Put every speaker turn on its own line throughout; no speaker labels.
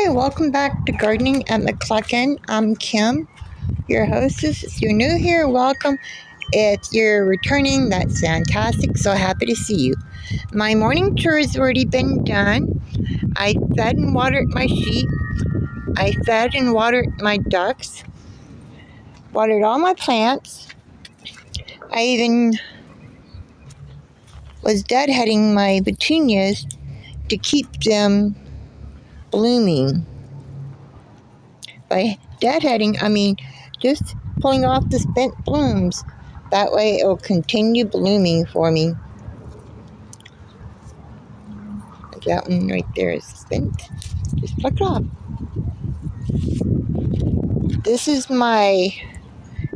Hi, welcome back to Gardening at McClucken. I'm Kim, your hostess. If you're new here, welcome. If you're returning, that's fantastic. So happy to see you. My morning chore has already been done. I fed and watered my sheep. I fed and watered my ducks. Watered all my plants. I even was deadheading my petunias to keep them blooming. By deadheading, I mean just pulling off the spent blooms. That way it will continue blooming for me. That one right there is spent. Just pluck it off. This is my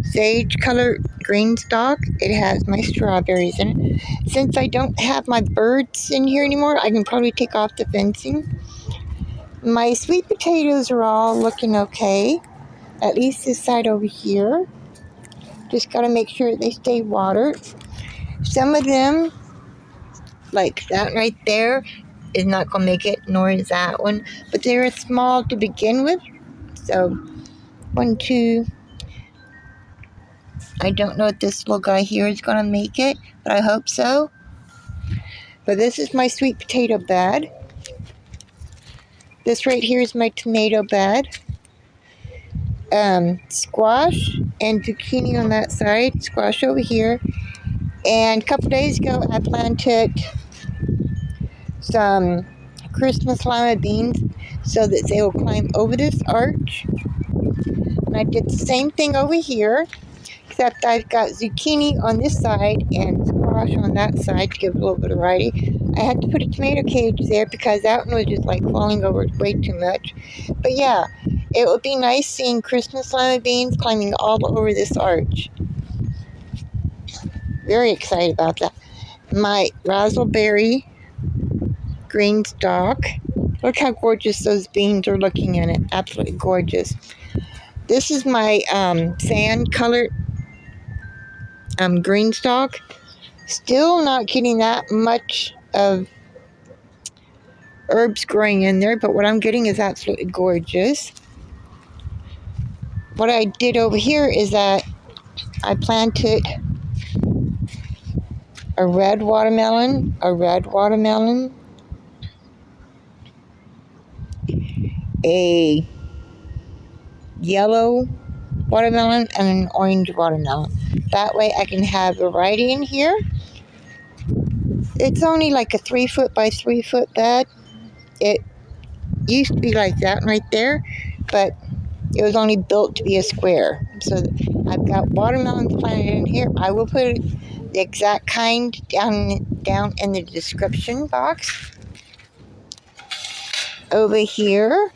sage colored green stalk. It has my strawberries in it. Since I don't have my birds in here anymore, I can probably take off the fencing. My sweet potatoes are all looking okay. At least this side over here. Just got to make sure they stay watered. Some of them, like that right there, is not going to make it, nor is that one. But they were small to begin with. So, 1, 2. I don't know if this little guy here is going to make it, but I hope so. But this is my sweet potato bed. This right here is my tomato bed. Squash and zucchini on that side. Squash over here. And a couple days ago, I planted some Christmas lima beans so that they will climb over this arch. And I did the same thing over here, except I've got zucchini on this side and squash on that side to give a little bit of variety. I had to put a tomato cage there because that one was just like falling over way too much. But yeah, it would be nice seeing Christmas lima beans climbing all over this arch. Very excited about that. My raspberry green stalk. Look how gorgeous those beans are looking in it. Absolutely gorgeous. This is my sand colored green stalk. Still not getting that much of herbs growing in there, but what I'm getting is absolutely gorgeous. What I did over here is that I planted a red watermelon, a yellow watermelon, and an orange watermelon. That way I can have variety in here. It's only like a 3-foot by 3-foot bed. It used to be like that right there, but it was only built to be a square. So I've got watermelons planted in here. I will put the exact kind down in the description box. Over here,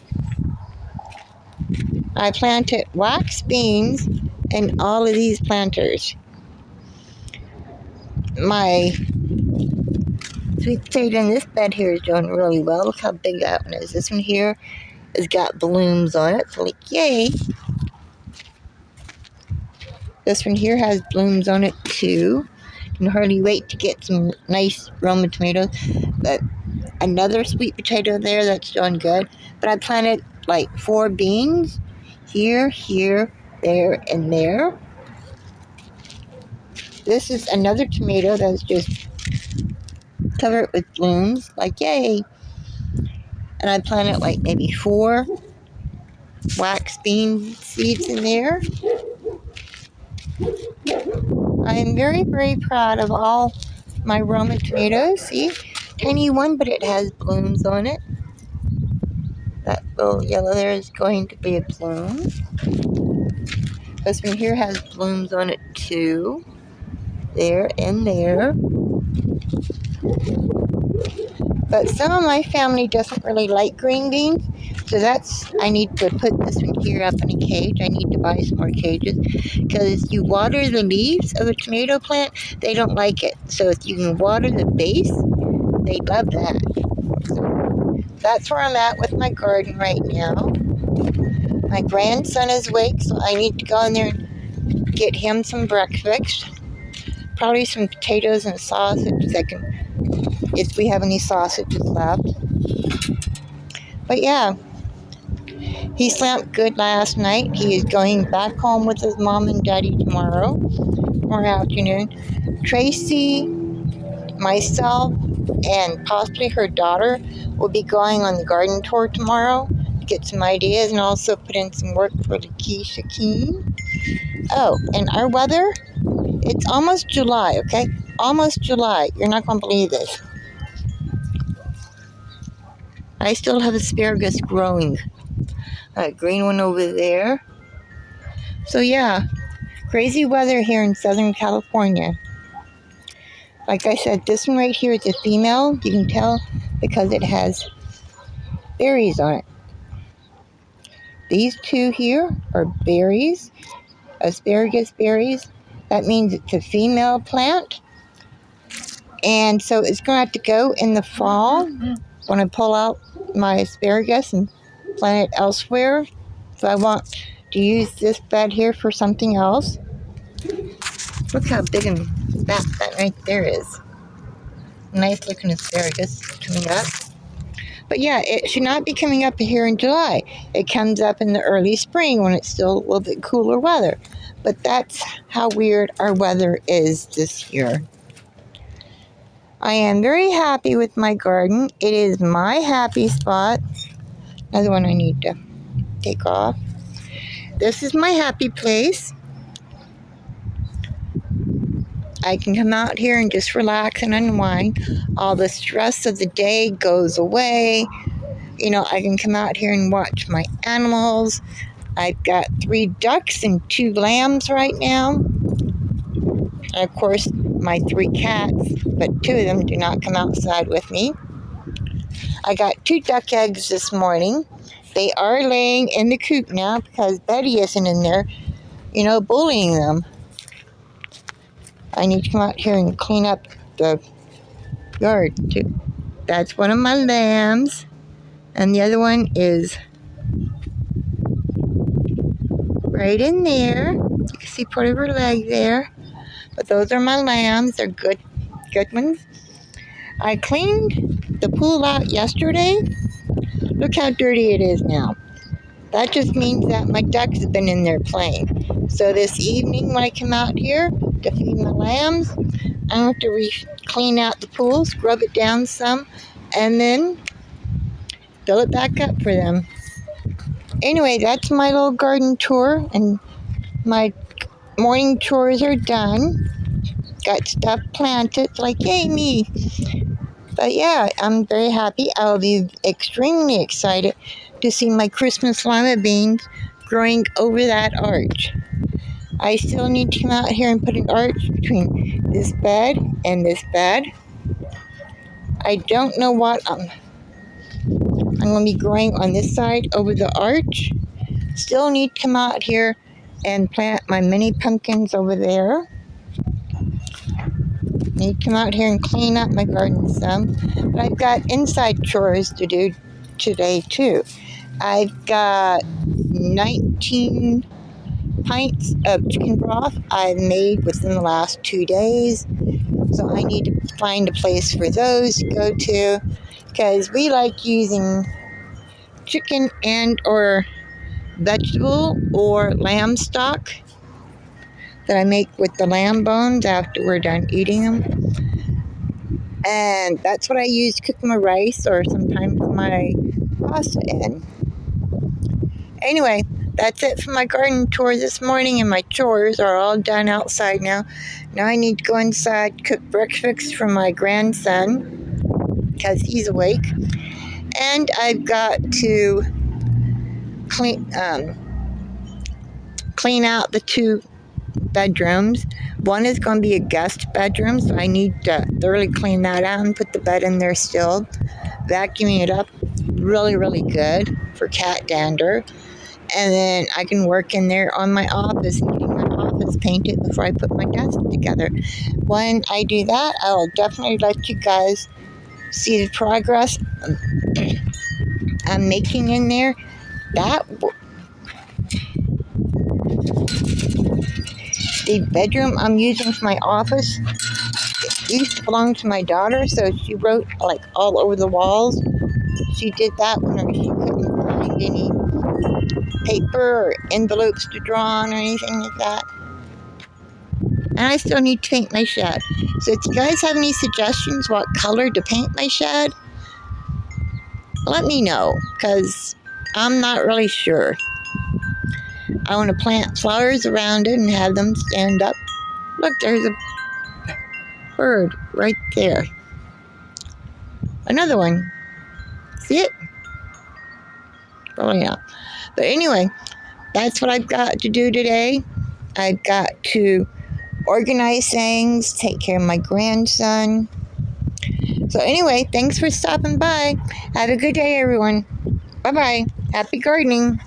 I planted wax beans in all of these planters. My sweet potato in this bed here is doing really well. Look how big that one is. This one here has got blooms on it, so like, yay. This one here has blooms on it too. Can hardly wait to get some nice Roma tomatoes. But another sweet potato there that's doing good. But I planted like 4 beans here, there, and there. This is another tomato that's just covered with blooms, like yay. And I planted like maybe 4 wax bean seeds in there. I'm very, very proud of all my Roma tomatoes. See, tiny one, but it has blooms on it. That little yellow there is going to be a bloom. This one here has blooms on it too. There and there. But some of my family doesn't really like green beans. So I need to put this one here up in a cage. I need to buy some more cages. Because you water the leaves of a tomato plant, they don't like it. So if you can water the base, they love that. So that's where I'm at with my garden right now. My grandson is awake, so I need to go in there and get him some breakfast. Probably some potatoes and sausage if we have any sausages left. But yeah, He slept good last night. He is going back home with his mom and daddy tomorrow afternoon. Tracy, myself, and possibly her daughter will be going on the garden tour tomorrow to get some ideas and also put in some work for Lakeisha Keen. Oh, and our weather, it's almost July, okay? Almost July. You're not going to believe this. I still have asparagus growing. A green one over there. So yeah, crazy weather here in Southern California. Like I said, this one right here is a female. You can tell because it has berries on it. These two here are berries, asparagus berries. That means it's a female plant. And so it's going to have to go in the fall when I pull out my asparagus and plant it elsewhere. So I want to use this bed here for something else. Look how big and fat that right there is. Nice looking asparagus coming up. But yeah, it should not be coming up here in July. It comes up in the early spring when it's still a little bit cooler weather. But that's how weird our weather is this year. I am very happy with my garden. It is my happy spot. Another one I need to take off. This is my happy place. I can come out here and just relax and unwind. All the stress of the day goes away. You know, I can come out here and watch my animals. I've got 3 ducks and 2 lambs right now. And of course, my 3 cats, but 2 of them do not come outside with me. I got 2 duck eggs this morning. They are laying in the coop now because Betty isn't in there, bullying them. I need to come out here and clean up the yard too. That's one of my lambs. And the other one is right in there. You can see part of her leg there. But those are my lambs. They're good ones. I cleaned the pool out yesterday. Look how dirty it is now. That just means that my ducks have been in there playing. So this evening when I come out here to feed my lambs, I'm going to clean out the pool, scrub it down some, and then fill it back up for them. Anyway, that's my little garden tour, and my morning chores are done. Got stuff planted, like yay me. But yeah, I'm very happy. I'll be extremely excited to see my Christmas lima beans growing over that arch. I still need to come out here and put an arch between this bed and this bed. I don't know what I'm going to be growing on this side over the arch. Still need to come out here and plant my mini pumpkins over there. Need to come out here and clean up my garden some. But I've got inside chores to do today too. I've got 19 pints of chicken broth I've made within the last 2 days. So I need to find a place for those to go to because we like using chicken and or vegetable or lamb stock that I make with the lamb bones after we're done eating them. And that's what I use to cook my rice or sometimes my pasta in. Anyway, that's it for my garden tour this morning, and my chores are all done outside now. Now I need to go inside, cook breakfast for my grandson because he's awake. And I've got to clean out the 2 bedrooms. One is going to be a guest bedroom, so I need to thoroughly clean that out and put the bed in there still. Vacuuming it up really, really good for cat dander. And then I can work in there on my office and getting my office painted before I put my desk together. When I do that, I'll definitely let you guys see the progress I'm making in there. The bedroom I'm using for my office used to belong to my daughter, so she wrote like all over the walls. She did that whenever she couldn't find any paper or envelopes to draw on or anything like that. And I still need to paint my shed. So if you guys have any suggestions what color to paint my shed, let me know, because I'm not really sure. I want to plant flowers around it and have them stand up. Look, there's a bird right there. Another one. See it? Probably not. But anyway, that's what I've got to do today. I've got to organize things, take care of my grandson. So anyway, thanks for stopping by. Have a good day, everyone. Bye-bye. Happy gardening.